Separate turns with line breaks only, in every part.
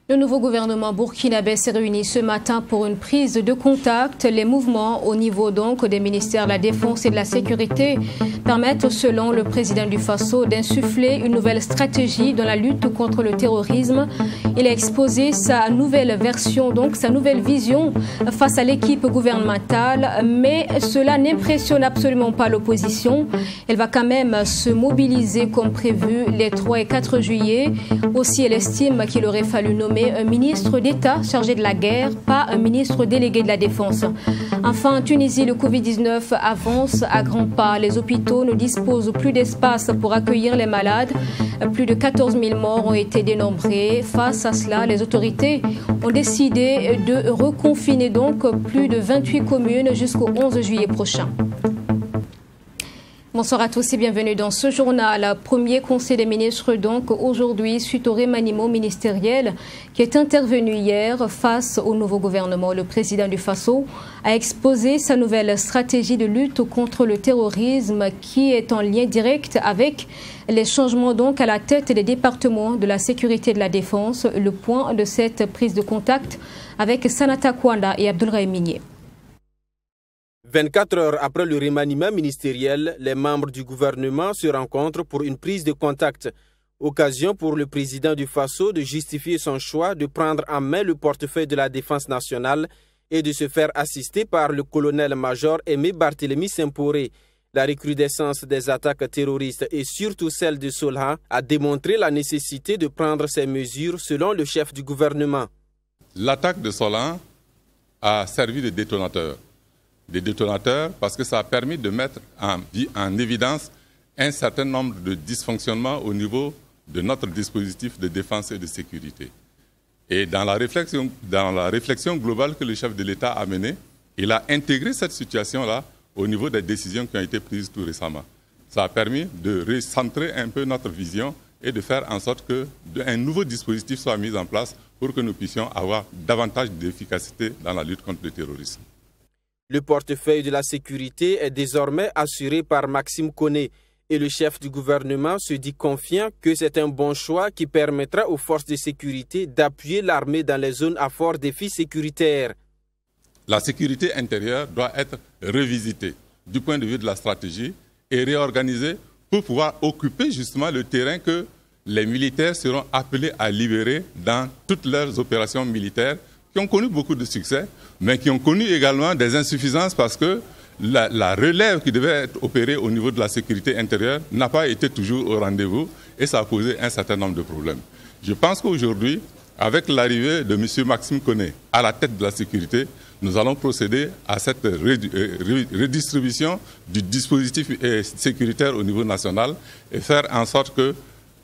Le nouveau gouvernement burkinabé s'est réuni ce matin pour une prise de contact. Les mouvements au niveau donc des ministères de la Défense et de la Sécurité permettent, selon le président du Faso, d'insuffler une nouvelle stratégie dans la lutte contre le terrorisme. Il a exposé sa nouvelle version, donc sa nouvelle vision face à l'équipe gouvernementale, mais cela n'impressionne absolument pas l'opposition. Elle va quand même se mobiliser comme prévu les 3 et 4 juillet. Aussi, elle estime qu'il aurait fallu nommer un ministre d'État chargé de la guerre, pas un ministre délégué de la Défense. Enfin, en Tunisie, le Covid-19 avance à grands pas. Les hôpitaux ne disposent plus d'espace pour accueillir les malades. Plus de 14 000 morts ont été dénombrés. Face à cela, les autorités ont décidé de reconfiner donc plus de 28 communes jusqu'au 11 juillet prochain. Bonsoir à tous et bienvenue dans ce journal. Premier conseil des ministres donc aujourd'hui suite au remaniement ministériel qui est intervenu hier face au nouveau gouvernement. Le président du Faso a exposé sa nouvelle stratégie de lutte contre le terrorisme qui est en lien direct avec les changements donc à la tête des départements de la sécurité et de la défense. Le point de cette prise de contact avec Sanata Kwanda et Abdoulrahim Minier.
24 heures après le remaniement ministériel, les membres du gouvernement se rencontrent pour une prise de contact. Occasion pour le président du Faso de justifier son choix de prendre en main le portefeuille de la défense nationale et de se faire assister par le colonel-major Aimé Barthélemy Semporé. La recrudescence des attaques terroristes et surtout celle de Solha a démontré la nécessité de prendre ces mesures selon le chef du gouvernement.
L'attaque de Solha a servi de détonateur. Des détonateurs parce que ça a permis de mettre en évidence un certain nombre de dysfonctionnements au niveau de notre dispositif de défense et de sécurité. Et dans la réflexion globale que le chef de l'État a menée, il a intégré cette situation-là au niveau des décisions qui ont été prises tout récemment. Ça a permis de recentrer un peu notre vision et de faire en sorte qu'un nouveau dispositif soit mis en place pour que nous puissions avoir davantage d'efficacité dans la lutte contre le terrorisme.
Le portefeuille de la sécurité est désormais assuré par Maxime Koné et le chef du gouvernement se dit confiant que c'est un bon choix qui permettra aux forces de sécurité d'appuyer l'armée dans les zones à fort défi sécuritaire.
La sécurité intérieure doit être revisitée du point de vue de la stratégie et réorganisée pour pouvoir occuper justement le terrain que les militaires seront appelés à libérer dans toutes leurs opérations militaires qui ont connu beaucoup de succès, mais qui ont connu également des insuffisances parce que la relève qui devait être opérée au niveau de la sécurité intérieure n'a pas été toujours au rendez-vous et ça a posé un certain nombre de problèmes. Je pense qu'aujourd'hui, avec l'arrivée de M. Maxime Koné à la tête de la sécurité, nous allons procéder à cette redistribution du dispositif sécuritaire au niveau national et faire en sorte que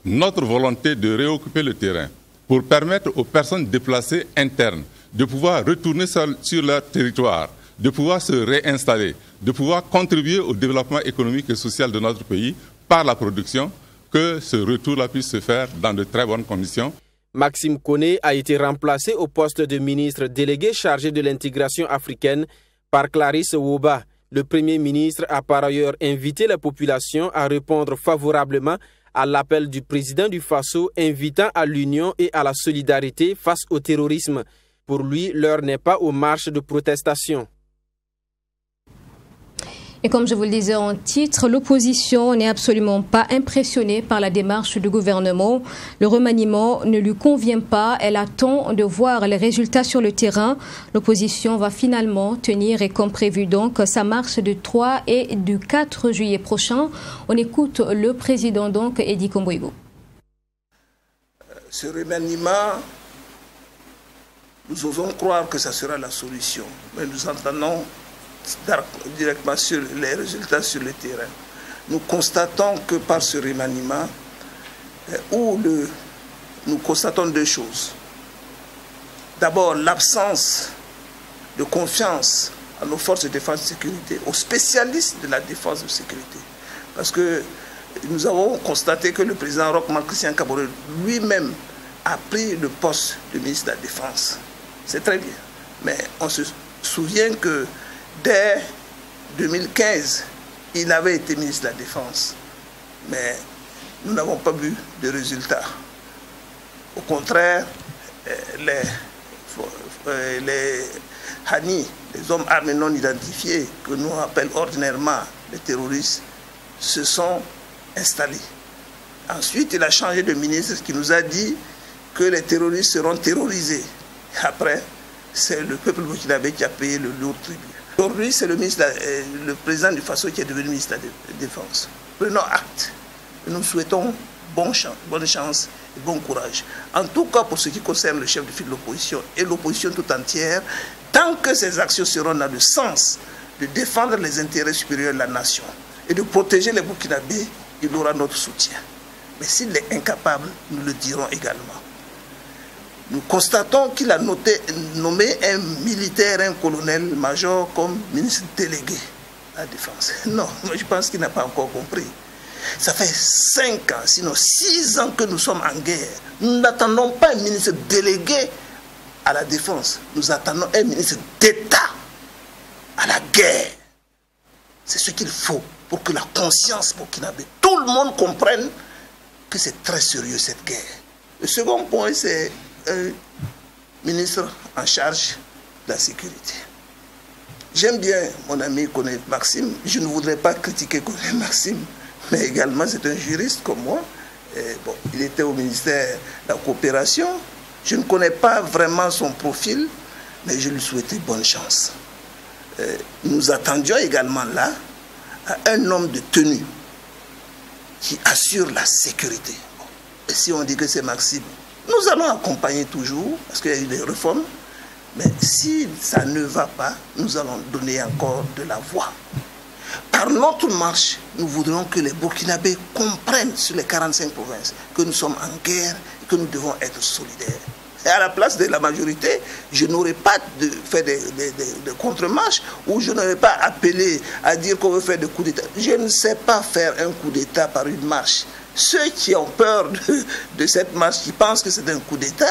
notre volonté de réoccuper le terrain pour permettre aux personnes déplacées internes de pouvoir retourner sur leur territoire, de pouvoir se réinstaller, de pouvoir contribuer au développement économique et social de notre pays par la production, que ce retour-là puisse se faire dans de très bonnes conditions.
Maxime Koné a été remplacé au poste de ministre délégué chargé de l'intégration africaine par Clarisse Woba. Le Premier ministre a par ailleurs invité la population à répondre favorablement à l'appel du président du Faso invitant à l'union et à la solidarité face au terrorisme. Pour lui, l'heure n'est pas aux marches de protestation.
Et comme je vous le disais en titre, l'opposition n'est absolument pas impressionnée par la démarche du gouvernement. Le remaniement ne lui convient pas. Elle attend de voir les résultats sur le terrain. L'opposition va finalement tenir, et comme prévu donc, sa marche du 3 et du 4 juillet prochain. On écoute le président donc, Edi Komboigo.
Ce remaniement, nous osons croire que ça sera la solution, mais nous entendons directement sur les résultats sur le terrain. Nous constatons que par ce remaniement, nous constatons deux choses. D'abord, l'absence de confiance à nos forces de défense et de sécurité, aux spécialistes de la défense et de sécurité. Parce que nous avons constaté que le président Roch-Marc Christian Kaboré lui-même a pris le poste de ministre de la Défense. C'est très bien. Mais on se souvient que dès 2015, il avait été ministre de la Défense. Mais nous n'avons pas vu de résultats. Au contraire, les Hani, les hommes armés non identifiés, que nous appelons ordinairement les terroristes, se sont installés. Ensuite, il a changé de ministre qui nous a dit que les terroristes seront terrorisés. Après, c'est le peuple burkinabé qui a payé le lourd tribut. Aujourd'hui, c'est le président du Faso qui est devenu ministre de la Défense. Prenons acte. Nous souhaitons bonne chance et bon courage. En tout cas, pour ce qui concerne le chef de file de l'opposition et l'opposition tout entière, tant que ces actions seront dans le sens de défendre les intérêts supérieurs de la nation et de protéger les Burkinabés, il aura notre soutien. Mais s'il est incapable, nous le dirons également. Nous constatons qu'il a nommé un militaire, un colonel-major comme ministre délégué à la Défense. Non, je pense qu'il n'a pas encore compris. Ça fait 5 ans, sinon 6 ans que nous sommes en guerre. Nous n'attendons pas un ministre délégué à la Défense. Nous attendons un ministre d'État à la guerre. C'est ce qu'il faut pour que la conscience burkinabé, tout le monde comprenne que c'est très sérieux cette guerre. Le second point, c'est un ministre en charge de la sécurité. J'aime bien mon ami Koné Maxime. Je ne voudrais pas critiquer Koné Maxime, mais également c'est un juriste comme moi. Et bon, il était au ministère de la Coopération. Je ne connais pas vraiment son profil, mais je lui souhaitais bonne chance. Nous attendions également là un homme de tenue qui assure la sécurité. Bon. Et si on dit que c'est Maxime, nous allons accompagner toujours, parce qu'il y a eu des réformes, mais si ça ne va pas, nous allons donner encore de la voix. Par notre marche, nous voudrions que les Burkinabés comprennent sur les 45 provinces que nous sommes en guerre et que nous devons être solidaires. Et à la place de la majorité, je n'aurais pas fait des contre-marches ou je n'aurais pas appelé à dire qu'on veut faire des coups d'État. Je ne sais pas faire un coup d'État par une marche. Ceux qui ont peur de cette marche, qui pensent que c'est un coup d'État,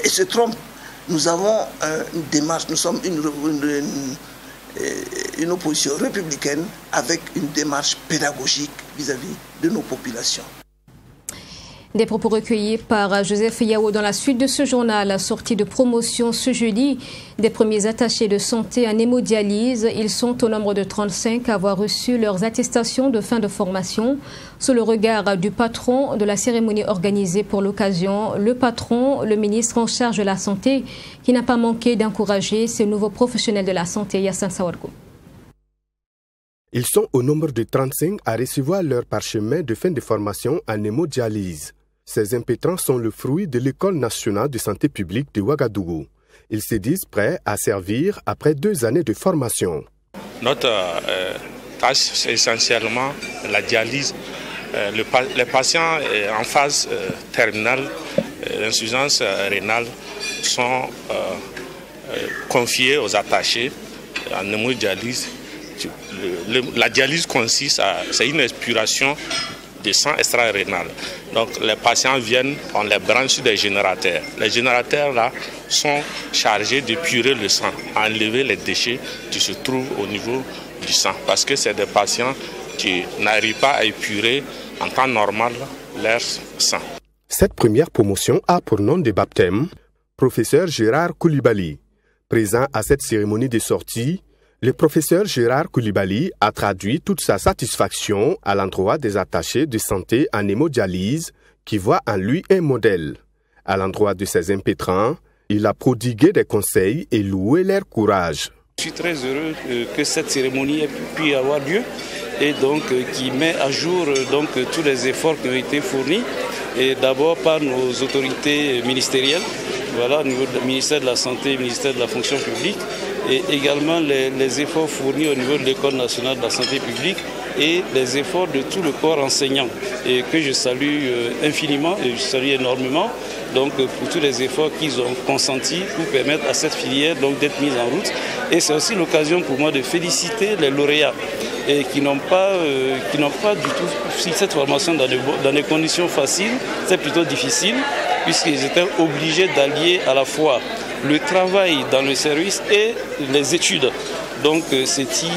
ils se trompent. Nous avons une démarche, nous sommes une opposition républicaine avec une démarche pédagogique vis-à-vis de nos populations.
Des propos recueillis par Joseph Yao dans la suite de ce journal, sortie de promotion ce jeudi des premiers attachés de santé en hémodialyse. Ils sont au nombre de 35 à avoir reçu leurs attestations de fin de formation. Sous le regard du patron de la cérémonie organisée pour l'occasion, le ministre en charge de la santé, qui n'a pas manqué d'encourager ces nouveaux professionnels de la santé. Yassan Sawargo.
Ils sont au nombre de 35 à recevoir leur parchemin de fin de formation en hémodialyse. Ces impétrants sont le fruit de l'École nationale de santé publique de Ouagadougou. Ils se disent prêts à servir après 2 années de formation.
Notre tâche, c'est essentiellement la dialyse. Les patients en phase terminale d'insuffisance rénale sont confiés aux attachés en hémodialyse. La dialyse consiste c'est une aspiration de sang extra-rénal. Donc les patients viennent, on les branche sur des générateurs. Les générateurs là sont chargés de purer le sang, enlever les déchets qui se trouvent au niveau du sang. Parce que c'est des patients qui n'arrivent pas à épurer en temps normal leur sang.
Cette première promotion a pour nom de baptême professeur Gérard Koulibaly. Présent à cette cérémonie de sortie, le professeur Gérard Koulibaly a traduit toute sa satisfaction à l'endroit des attachés de santé en hémodialyse qui voient en lui un modèle. À l'endroit de ses impétrants, il a prodigué des conseils et loué leur courage.
Je suis très heureux que cette cérémonie ait pu avoir lieu et donc qui met à jour tous les efforts qui ont été fournis et d'abord par nos autorités ministérielles, au niveau du ministère de la Santé, ministère de la Fonction publique, et également les efforts fournis au niveau de l'École nationale de la santé publique et les efforts de tout le corps enseignant et que je salue infiniment et je salue énormément pour tous les efforts qu'ils ont consentis pour permettre à cette filière d'être mise en route. Et c'est aussi l'occasion pour moi de féliciter les lauréats et qui n'ont pas du tout suivi cette formation dans des conditions faciles, c'est plutôt difficile, puisqu'ils étaient obligés d'allier à la fois le travail dans le service et les études. Donc ceci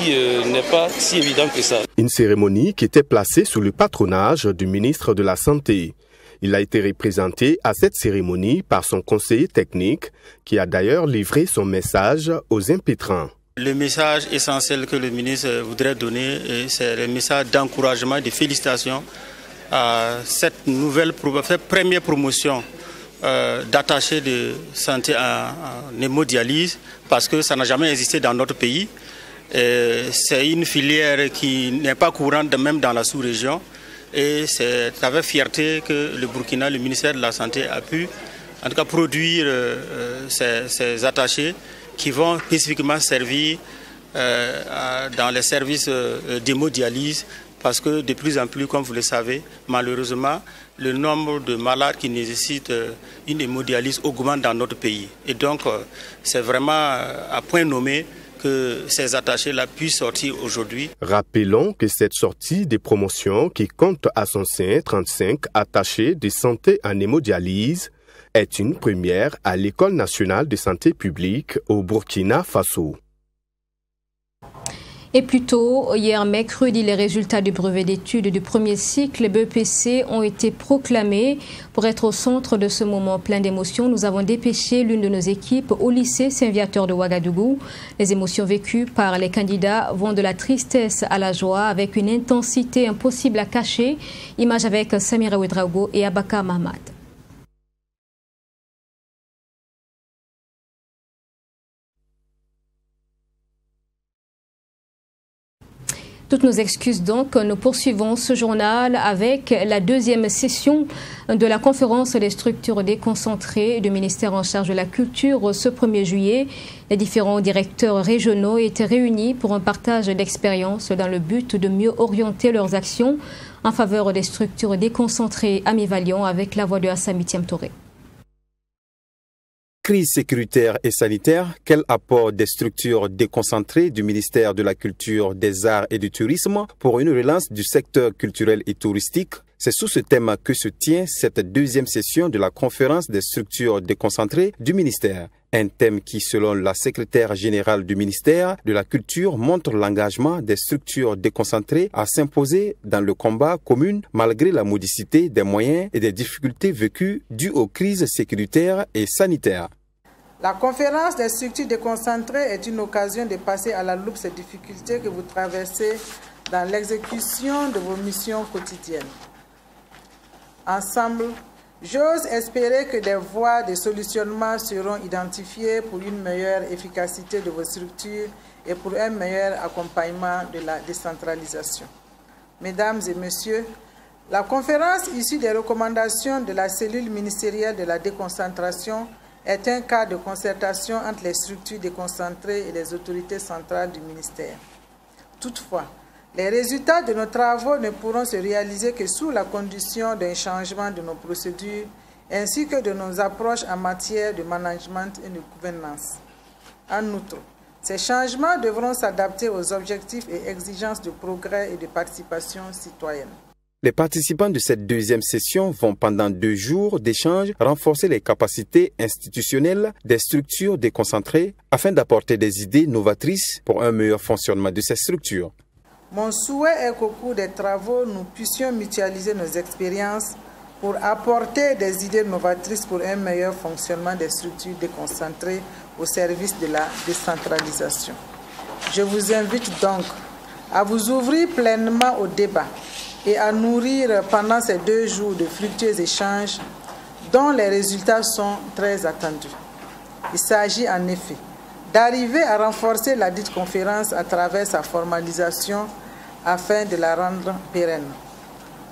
n'est pas si évident que ça.
Une cérémonie qui était placée sous le patronage du ministre de la Santé. Il a été représenté à cette cérémonie par son conseiller technique, qui a d'ailleurs livré son message aux impétrants.
Le message essentiel que le ministre voudrait donner, c'est le message d'encouragement, de félicitations à cette première promotion d'attachés de santé en hémodialyse, parce que ça n'a jamais existé dans notre pays. C'est une filière qui n'est pas courante même dans la sous-région. Et c'est avec fierté que le Burkina, le ministère de la Santé a pu en tout cas produire ces attachés qui vont spécifiquement servir dans les services d'hémodialyse, parce que de plus en plus, comme vous le savez, malheureusement, le nombre de malades qui nécessitent une hémodialyse augmente dans notre pays. Et donc, c'est vraiment à point nommé que ces attachés-là puissent sortir aujourd'hui.
Rappelons que cette sortie des promotions, qui compte à son sein 35 attachés de santé en hémodialyse, est une première à l'École nationale de santé publique au Burkina Faso.
Et plus tôt, hier mercredi, les résultats du brevet d'études du premier cycle BEPC ont été proclamés. Pour être au centre de ce moment plein d'émotions, nous avons dépêché l'une de nos équipes au lycée Saint-Viateur de Ouagadougou. Les émotions vécues par les candidats vont de la tristesse à la joie avec une intensité impossible à cacher. Image avec Samira Ouedraogo et Abaka Mahmad. Toutes nos excuses donc, nous poursuivons ce journal avec la deuxième session de la conférence des structures déconcentrées du ministère en charge de la culture ce 1er juillet. Les différents directeurs régionaux étaient réunis pour un partage d'expériences dans le but de mieux orienter leurs actions en faveur des structures déconcentrées à Mi-Valion avec la voix de Assami Touré.
Crise sécuritaire et sanitaire, quel apport des structures déconcentrées du ministère de la Culture, des Arts et du Tourisme pour une relance du secteur culturel et touristique? C'est sous ce thème que se tient cette deuxième session de la conférence des structures déconcentrées du ministère. Un thème qui, selon la secrétaire générale du ministère de la Culture, montre l'engagement des structures déconcentrées à s'imposer dans le combat commun malgré la modicité des moyens et des difficultés vécues dues aux crises sécuritaires et sanitaires.
La conférence des structures déconcentrées est une occasion de passer à la loupe ces difficultés que vous traversez dans l'exécution de vos missions quotidiennes. Ensemble, j'ose espérer que des voies de solutionnement seront identifiées pour une meilleure efficacité de vos structures et pour un meilleur accompagnement de la décentralisation. Mesdames et messieurs, la conférence issue des recommandations de la cellule ministérielle de la déconcentration est un cas de concertation entre les structures déconcentrées et les autorités centrales du ministère. Toutefois, les résultats de nos travaux ne pourront se réaliser que sous la condition d'un changement de nos procédures ainsi que de nos approches en matière de management et de gouvernance. En outre, ces changements devront s'adapter aux objectifs et exigences de progrès et de participation citoyenne.
Les participants de cette deuxième session vont pendant 2 jours d'échange renforcer les capacités institutionnelles des structures déconcentrées afin d'apporter des idées novatrices pour un meilleur fonctionnement de ces structures.
Mon souhait est qu'au cours des travaux, nous puissions mutualiser nos expériences pour apporter des idées novatrices pour un meilleur fonctionnement des structures déconcentrées au service de la décentralisation. Je vous invite donc à vous ouvrir pleinement au débat et à nourrir pendant ces 2 jours de fructueux échanges dont les résultats sont très attendus. Il s'agit en effet d'arriver à renforcer la dite conférence à travers sa formalisation afin de la rendre pérenne,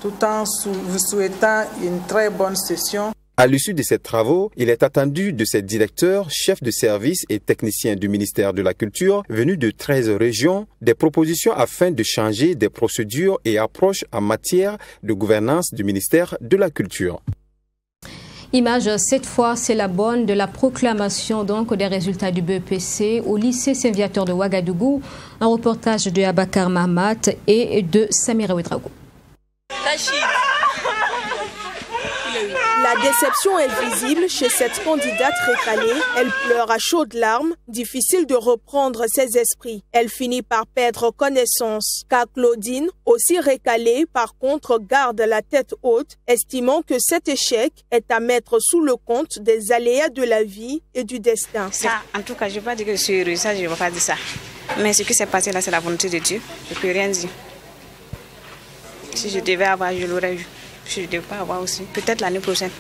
tout en vous souhaitant une très bonne session.
À l'issue de ces travaux, il est attendu de ces directeurs, chefs de service et techniciens du ministère de la Culture venus de 13 régions des propositions afin de changer des procédures et approches en matière de gouvernance du ministère de la Culture.
Image, cette fois, c'est la bonne de la proclamation donc des résultats du BEPC au lycée Saint-Viateur de Ouagadougou. Un reportage de Abakar Mahmat et de Samira Ouedraogo.
La déception est visible chez cette candidate récalée. Elle pleure à chaudes larmes, difficile de reprendre ses esprits. Elle finit par perdre connaissance. Car Claudine, aussi récalée, par contre, garde la tête haute, estimant que cet échec est à mettre sous le compte des aléas de la vie et du destin.
Ça, en tout cas, je ne vais pas dire que je suis heureuse, ça, je ne vais pas dire ça. Mais ce qui s'est passé là, c'est la volonté de Dieu. Je ne peux rien dire. Si je devais avoir, je l'aurais eu. Je ne devais pas avoir aussi. Peut-être l'année prochaine.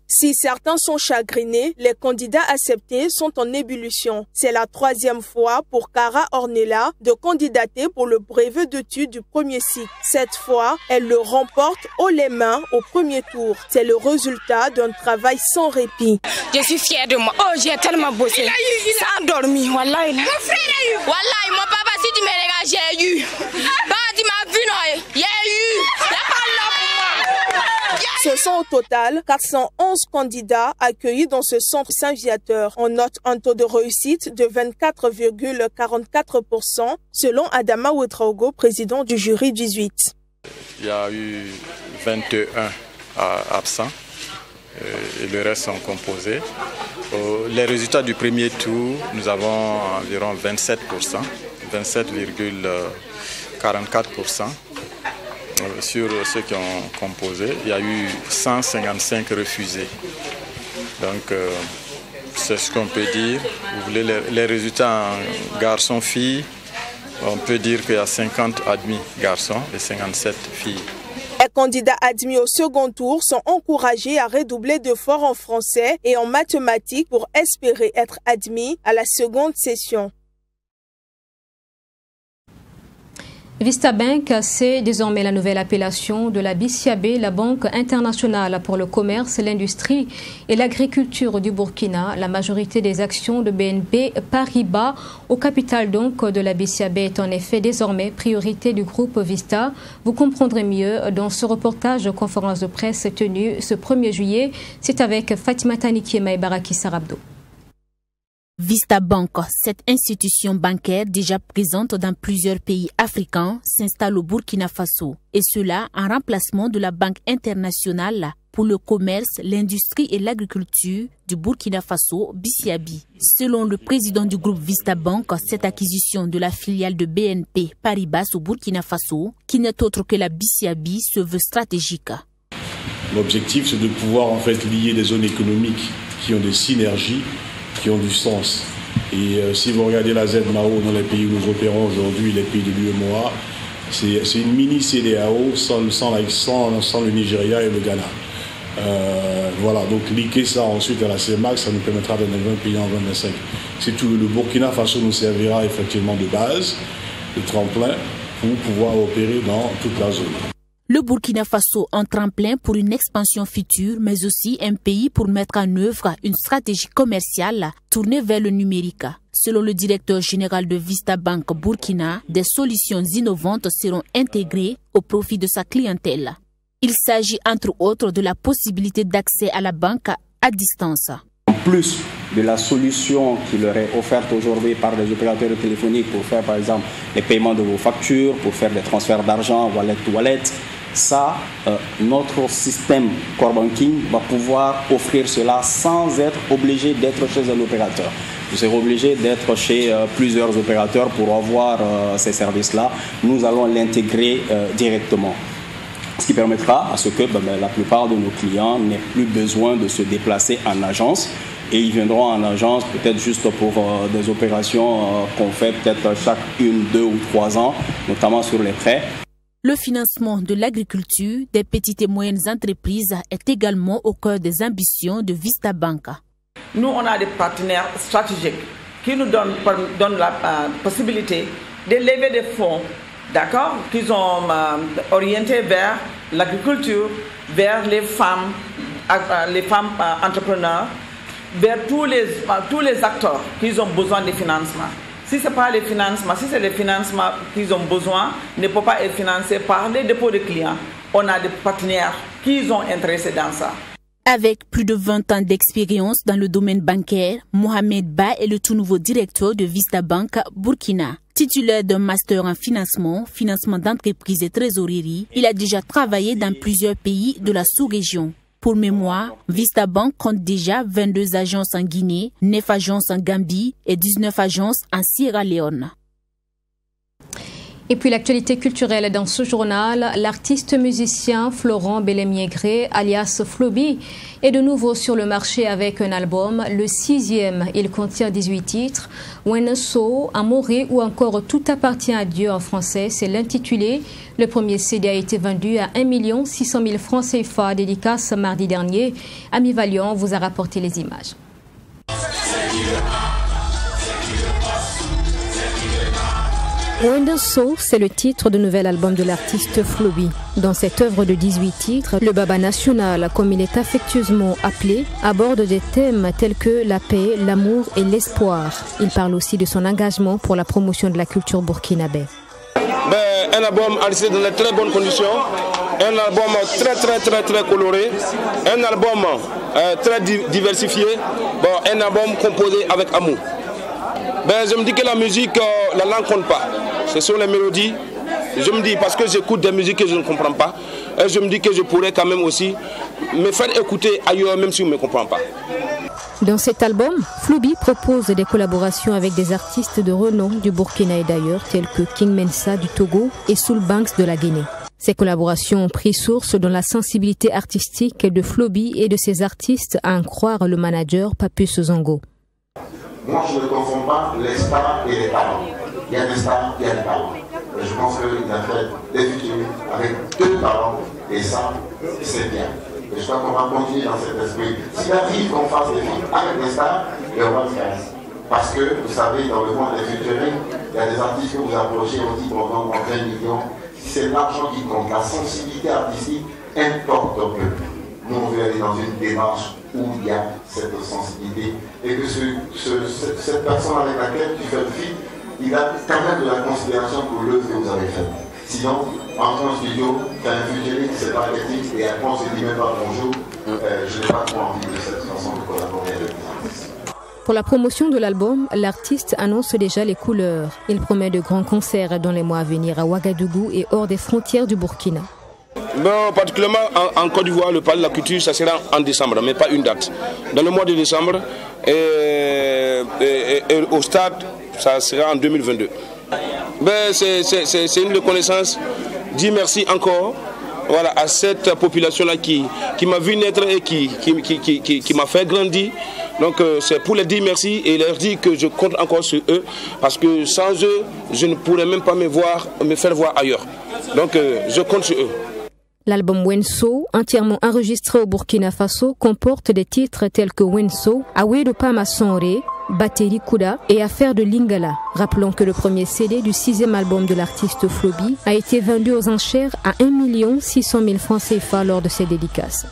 Si certains sont chagrinés, les candidats acceptés sont en ébullition. C'est la 3e fois pour Cara Ornella de candidater pour le brevet d'études du premier cycle. Cette fois, elle le remporte haut les mains au premier tour. C'est le résultat d'un travail sans répit.
Je suis fière de moi. Oh, j'ai tellement bossé. Sans dormir, wallahi. Mon frère a eu. Wallahi, mon papa, si tu me regardes, j'ai eu. Bah, tu m'as vu, non? J'ai eu.
Ce sont au total 411 candidats accueillis dans ce centre Saint-Viateur. On note un taux de réussite de 24,44% selon Adama Ouedraogo, président du jury 18.
Il y a eu 21 absents et le reste sont composés. Les résultats du premier tour, nous avons environ 27%, 27,44%. Sur ceux qui ont composé, il y a eu 155 refusés. Donc, c'est ce qu'on peut dire. Vous voulez les résultats en garçons-filles, on peut dire qu'il y a 50 admis garçons et 57 filles.
Les candidats admis au second tour sont encouragés à redoubler d'efforts en français et en mathématiques pour espérer être admis à la seconde session.
Vista Bank, c'est désormais la nouvelle appellation de la BICIAB, la Banque internationale pour le commerce, l'industrie et l'agriculture du Burkina. La majorité des actions de BNP Paribas au capital donc de la BICIAB est en effet désormais priorité du groupe Vista. Vous comprendrez mieux dans ce reportage de conférence de presse tenue ce 1er juillet. C'est avec Fatima Tanikiema et Baraki Sarabdo.
Vista Bank, cette institution bancaire déjà présente dans plusieurs pays africains, s'installe au Burkina Faso. Et cela en remplacement de la Banque internationale pour le commerce, l'industrie et l'agriculture du Burkina Faso, BICIAB. Selon le président du groupe Vista Bank, cette acquisition de la filiale de BNP Paribas au Burkina Faso, qui n'est autre que la BICIAB, se veut stratégique.
L'objectif, c'est de pouvoir en fait lier des zones économiques qui ont des synergies, qui ont du sens. Et si vous regardez la ZMAO dans les pays où nous opérons aujourd'hui, les pays de l'UEMOA, c'est une mini CEDEAO sans le Nigeria et le Ghana. Voilà, donc liquer ça ensuite à la CEMAC, ça nous permettra d'être 20 pays en 2025. C'est tout. Le Burkina Faso nous servira effectivement de base, de tremplin, pour pouvoir opérer dans toute la zone.
Le Burkina Faso en tremplin pour une expansion future, mais aussi un pays pour mettre en œuvre une stratégie commerciale tournée vers le numérique. Selon le directeur général de Vista Bank Burkina, des solutions innovantes seront intégrées au profit de sa clientèle. Il s'agit entre autres de la possibilité d'accès à la banque à distance.
En plus de la solution qui leur est offerte aujourd'hui par les opérateurs téléphoniques pour faire par exemple les paiements de vos factures, pour faire des transferts d'argent, wallet to wallet, ça, notre système core banking va pouvoir offrir cela sans être obligé d'être chez un opérateur. Vous serez obligé d'être chez plusieurs opérateurs pour avoir ces services-là. Nous allons l'intégrer directement. Ce qui permettra à ce que la plupart de nos clients n'aient plus besoin de se déplacer en agence et ils viendront en agence peut-être juste pour des opérations qu'on fait peut-être chaque 1, 2 ou 3 ans, notamment sur les prêts.
Le financement de l'agriculture des petites et moyennes entreprises est également au cœur des ambitions de Vista Bank.
Nous, on a des partenaires stratégiques qui nous donnent la possibilité de lever des fonds, d'accord, qui sont orientés vers l'agriculture, vers les femmes entrepreneurs, vers tous les acteurs qui ont besoin de financement. Si ce n'est pas les financements, si c'est les financements qu'ils ont besoin, ne peut pas être financé par les dépôts de clients. On a des partenaires qui sont intéressés dans ça.
Avec plus de 20 ans d'expérience dans le domaine bancaire, Mohamed Ba est le tout nouveau directeur de Vista Bank Burkina. Titulaire d'un master en financement d'entreprise et trésorerie, il a déjà travaillé dans plusieurs pays de la sous-région. Pour mémoire, Vista Bank compte déjà 22 agences en Guinée, 9 agences en Gambie et 19 agences en Sierra Leone.
Et puis l'actualité culturelle dans ce journal, l'artiste musicien Florent Belemiégré, alias Floby, est de nouveau sur le marché avec un album, le 6e. Il contient 18 titres. Wenso, Amoré ou encore Tout appartient à Dieu en français, c'est l'intitulé. Le premier CD a été vendu à 1 600 000 francs CFA, dédicace mardi dernier. Ami Valiant vous a rapporté les images. Wenso, c'est le titre du nouvel album de l'artiste Floby. Dans cette œuvre de 18 titres, le Baba National, comme il est affectueusement appelé, aborde des thèmes tels que la paix, l'amour et l'espoir. Il parle aussi de son engagement pour la promotion de la culture burkinabé.
Un album enregistré dans de très bonnes conditions, un album très coloré, un album très diversifié, un album composé avec amour. Je me dis que la musique, la langue compte pas. Ce sont les mélodies. Je me dis, parce que j'écoute des musiques que je ne comprends pas, et je me dis que je pourrais quand même aussi me faire écouter ailleurs, même si on ne me comprend pas.
Dans cet album, Floby propose des collaborations avec des artistes de renom du Burkina et d'ailleurs, tels que King Mensa du Togo et Soul Banks de la Guinée. Ces collaborations ont pris source dans la sensibilité artistique de Floby et de ses artistes, à en croire le manager Papus Zongo.
Moi, je ne confonds pas les stars et les talents. Il y a des stars, il y a des talents. Et je pense qu'il a fait des featuring avec 2 talents, et ça, c'est bien. Et je crois qu'on va continuer dans cet esprit. S'il arrive qu'on fasse des films avec des stars, et on va le faire. Parce que, vous savez, dans le monde des featuring, il y a des artistes que vous approchez, on dit qu'on vend 20 millions. C'est l'argent qui compte. La sensibilité artistique importe peu. Nous, on veut aller dans une démarche où il y a cette sensibilité et que cette personne avec laquelle tu fais le film, il a quand même de la considération pour l'œuvre que vous avez faite. Sinon, entre un studio, tu as un featuring, c'est pas éthique et après on se dit même pas bonjour, je n'ai pas trop envie de cette façon de collaborer avec les artistes.
Pour la promotion de l'album, l'artiste annonce déjà les couleurs. Il promet de grands concerts dans les mois à venir à Ouagadougou et hors des frontières du Burkina.
Bon, particulièrement en Côte d'Ivoire, le Palais de la Culture, ça sera en décembre, mais pas une date. Dans le mois de décembre, et au stade, ça sera en 2022. C'est une reconnaissance. Dis merci encore, voilà, à cette population-là qui m'a vu naître et qui m'a fait grandir. Donc c'est pour leur dire merci et leur dire que je compte encore sur eux, parce que sans eux, je ne pourrais même pas me faire voir ailleurs. Donc je compte sur eux.
L'album Wenso, entièrement enregistré au Burkina Faso, comporte des titres tels que Wenso, Awedo Pama Sonre, Bateri Kuda et Affaire de Lingala. Rappelons que le premier CD du 6e album de l'artiste Floby a été vendu aux enchères à 1 600 000 francs CFA lors de ses dédicaces.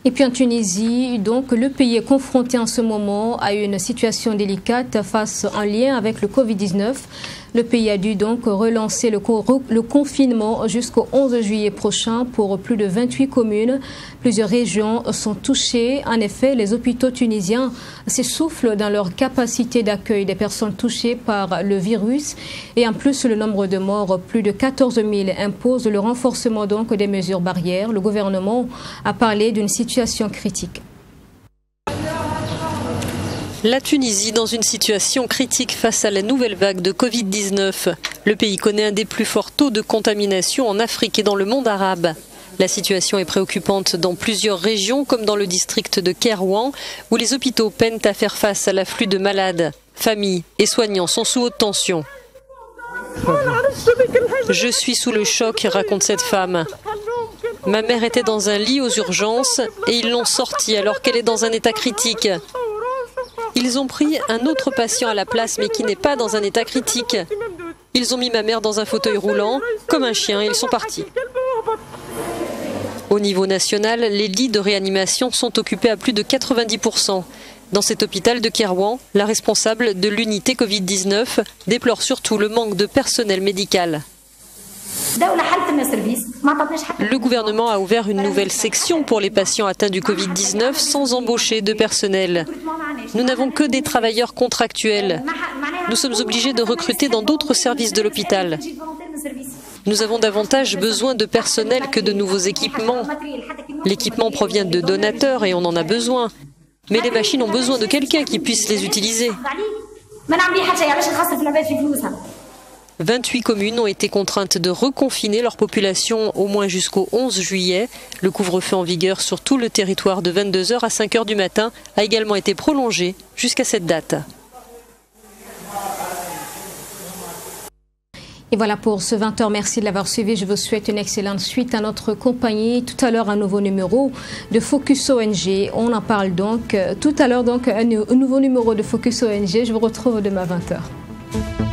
Et puis en Tunisie, donc, le pays est confronté en ce moment à une situation délicate en lien avec le Covid-19. Le pays a dû donc relancer le confinement jusqu'au 11 juillet prochain pour plus de 28 communes. Plusieurs régions sont touchées. En effet, les hôpitaux tunisiens s'essoufflent dans leur capacité d'accueil des personnes touchées par le virus. Et en plus, le nombre de morts, plus de 14 000, impose le renforcement donc des mesures barrières. Le gouvernement a parlé d'une situation critique.
La Tunisie dans une situation critique face à la nouvelle vague de Covid-19. Le pays connaît un des plus forts taux de contamination en Afrique et dans le monde arabe. La situation est préoccupante dans plusieurs régions, comme dans le district de Kérouan, où les hôpitaux peinent à faire face à l'afflux de malades. Familles et soignants sont sous haute tension. Je suis sous le choc, raconte cette femme. Ma mère était dans un lit aux urgences et ils l'ont sortie alors qu'elle est dans un état critique. Ils ont pris un autre patient à la place, mais qui n'est pas dans un état critique. Ils ont mis ma mère dans un fauteuil roulant, comme un chien, et ils sont partis. Au niveau national, les lits de réanimation sont occupés à plus de 90%. Dans cet hôpital de Kérouan, la responsable de l'unité Covid-19 déplore surtout le manque de personnel médical. Le gouvernement a ouvert une nouvelle section pour les patients atteints du Covid-19 sans embaucher de personnel. Nous n'avons que des travailleurs contractuels. Nous sommes obligés de recruter dans d'autres services de l'hôpital. Nous avons davantage besoin de personnel que de nouveaux équipements. L'équipement provient de donateurs et on en a besoin. Mais les machines ont besoin de quelqu'un qui puisse les utiliser. 28 communes ont été contraintes de reconfiner leur population au moins jusqu'au 11 juillet. Le couvre-feu en vigueur sur tout le territoire de 22h à 5h du matin a également été prolongé jusqu'à cette date.
Et voilà pour ce 20h. Merci de l'avoir suivi. Je vous souhaite une excellente suite à notre compagnie. Tout à l'heure, un nouveau numéro de Focus ONG. On en parle donc tout à l'heure, donc un nouveau numéro de Focus ONG. Je vous retrouve demain à 20h.